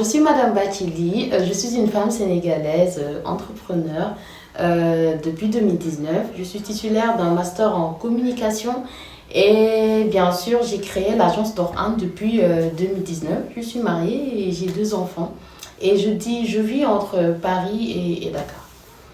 Je suis Madame Batili, je suis une femme sénégalaise, entrepreneur depuis 2019. Je suis titulaire d'un master en communication et bien sûr j'ai créé l'agence Dor1 depuis 2019. Je suis mariée et j'ai 2 enfants et je vis entre Paris et Dakar.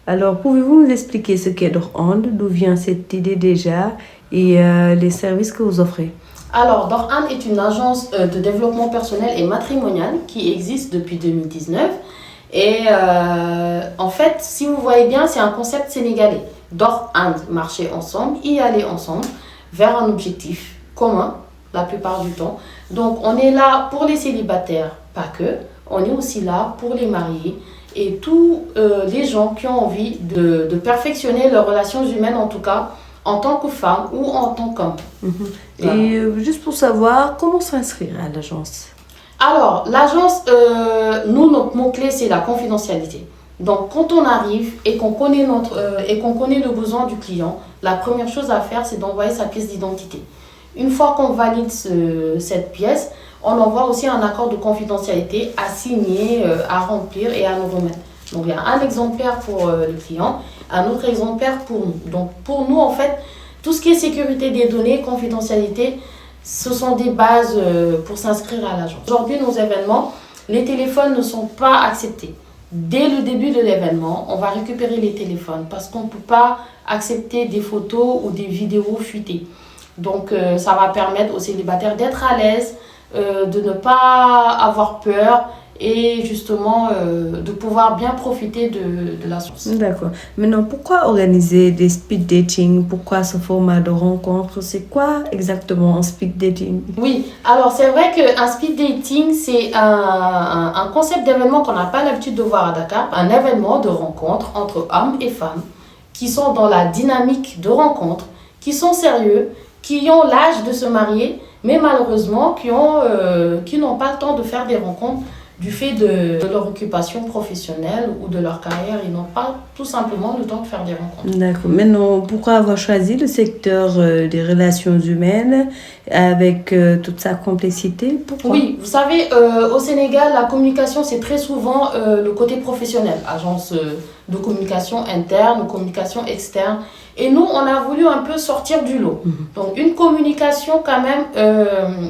Alors, pouvez-vous nous expliquer ce qu'est Dor1, d'où vient cette idée déjà et les services que vous offrez? Alors, Dor1 est une agence de développement personnel et matrimonial qui existe depuis 2019. Et en fait, si vous voyez bien, c'est un concept sénégalais. Dor1, marcher ensemble, y aller ensemble, vers un objectif commun, la plupart du temps. Donc, on est là pour les célibataires, pas que. On est aussi là pour les mariés et tous les gens qui ont envie de perfectionner leurs relations humaines, en tout cas, en tant que femme ou en tant qu'homme. Voilà. Et juste pour savoir, comment s'inscrire à l'agence? Alors, l'agence, nous, notre mot-clé, c'est la confidentialité. Donc, quand on arrive et qu'on connaît, qu'on connaît le besoin du client, la première chose à faire, c'est d'envoyer sa pièce d'identité. Une fois qu'on valide cette pièce, on envoie aussi un accord de confidentialité à signer, à remplir et à nous remettre. Donc, il y a un exemplaire pour le client, un autre exemplaire pour nous. Donc, pour nous, en fait, tout ce qui est sécurité des données, confidentialité, ce sont des bases pour s'inscrire à l'agence. Aujourd'hui, nos événements, les téléphones ne sont pas acceptés. Dès le début de l'événement, on va récupérer les téléphones parce qu'on ne peut pas accepter des photos ou des vidéos fuitées. Donc, ça va permettre aux célibataires d'être à l'aise, de ne pas avoir peur et justement de pouvoir bien profiter de la source. D'accord. Maintenant, pourquoi organiser des speed dating? Pourquoi ce format de rencontre? C'est quoi exactement un speed dating? Oui, alors c'est vrai qu'un speed dating, c'est un concept d'événement qu'on n'a pas l'habitude de voir à Dakar. Un événement de rencontre entre hommes et femmes qui sont dans la dynamique de rencontre, qui sont sérieux, qui ont l'âge de se marier, mais malheureusement qui n'ont pas le temps de faire des rencontres du fait de leur occupation professionnelle ou de leur carrière. Ils n'ont pas tout simplement le temps de faire des rencontres. D'accord. Maintenant, pourquoi avoir choisi le secteur des relations humaines avec toute sa complexité? Pourquoi? Oui, vous savez, au Sénégal, la communication, c'est très souvent le côté professionnel. Agence de communication interne ou communication externe. Et nous, on a voulu un peu sortir du lot. Donc, une communication quand même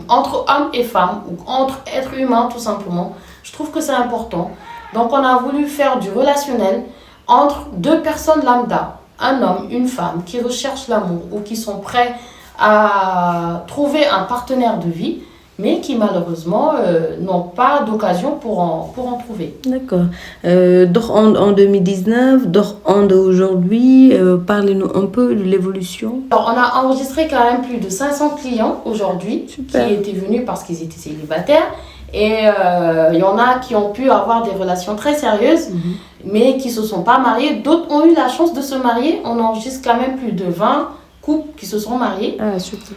entre hommes et femmes, ou entre êtres humains tout simplement. Je trouve que c'est important. Donc, on a voulu faire du relationnel entre deux personnes lambda, un homme, une femme, qui recherchent l'amour ou qui sont prêts à trouver un partenaire de vie, mais qui malheureusement n'ont pas d'occasion pour en trouver. D'accord. Dor1 en 2019, Dor1 d'aujourd'hui, parlez-nous un peu de l'évolution. Alors, on a enregistré quand même plus de 500 clients aujourd'hui qui Super. étaient venus parce qu'ils étaient célibataires. Et il y en a qui ont pu avoir des relations très sérieuses, mais qui ne se sont pas mariés. D'autres ont eu la chance de se marier. On enregistre quand même plus de 20 couples qui se sont mariés. Ah, super.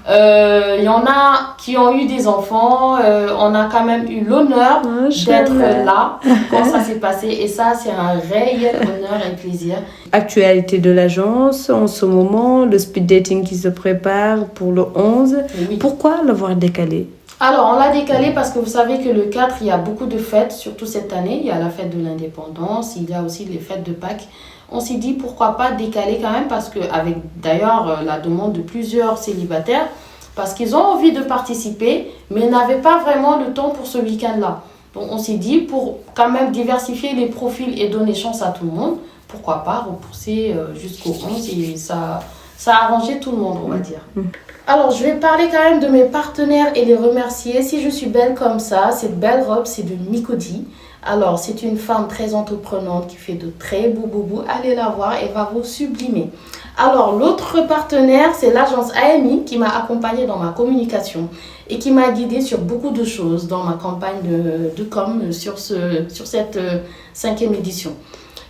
Il y en a qui ont eu des enfants. On a quand même eu l'honneur d'être là quand ça s'est passé. Et ça, c'est un réel honneur et plaisir. Actualité de l'agence, en ce moment, le speed dating qui se prépare pour le 11. Oui. Pourquoi l'avoir décalé? Alors, on l'a décalé parce que vous savez que le 4, il y a beaucoup de fêtes, surtout cette année. Il y a la fête de l'indépendance, il y a aussi les fêtes de Pâques. On s'est dit pourquoi pas décaler quand même parce que, avec d'ailleurs la demande de plusieurs célibataires, parce qu'ils ont envie de participer, mais n'avaient pas vraiment le temps pour ce week-end-là. Donc, on s'est dit pour quand même diversifier les profils et donner chance à tout le monde, pourquoi pas repousser jusqu'au 11 et ça a arrangé tout le monde, on va dire. Alors, je vais parler quand même de mes partenaires et les remercier. Si je suis belle comme ça, cette belle robe, c'est de Micodi. Alors, c'est une femme très entreprenante qui fait de très beaux boubous. Allez la voir, elle va vous sublimer. Alors, l'autre partenaire, c'est l'agence AMI qui m'a accompagnée dans ma communication et qui m'a guidée sur beaucoup de choses dans ma campagne de com sur cette 5e édition.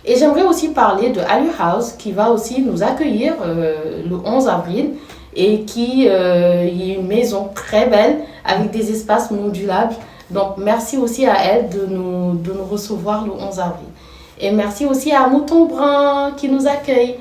Et j'aimerais aussi parler de Allure House qui va aussi nous accueillir le 11 avril et qui est une maison très belle avec des espaces modulables. Donc, merci aussi à elle de nous recevoir le 11 avril. Et merci aussi à Mouton Brun qui nous accueille.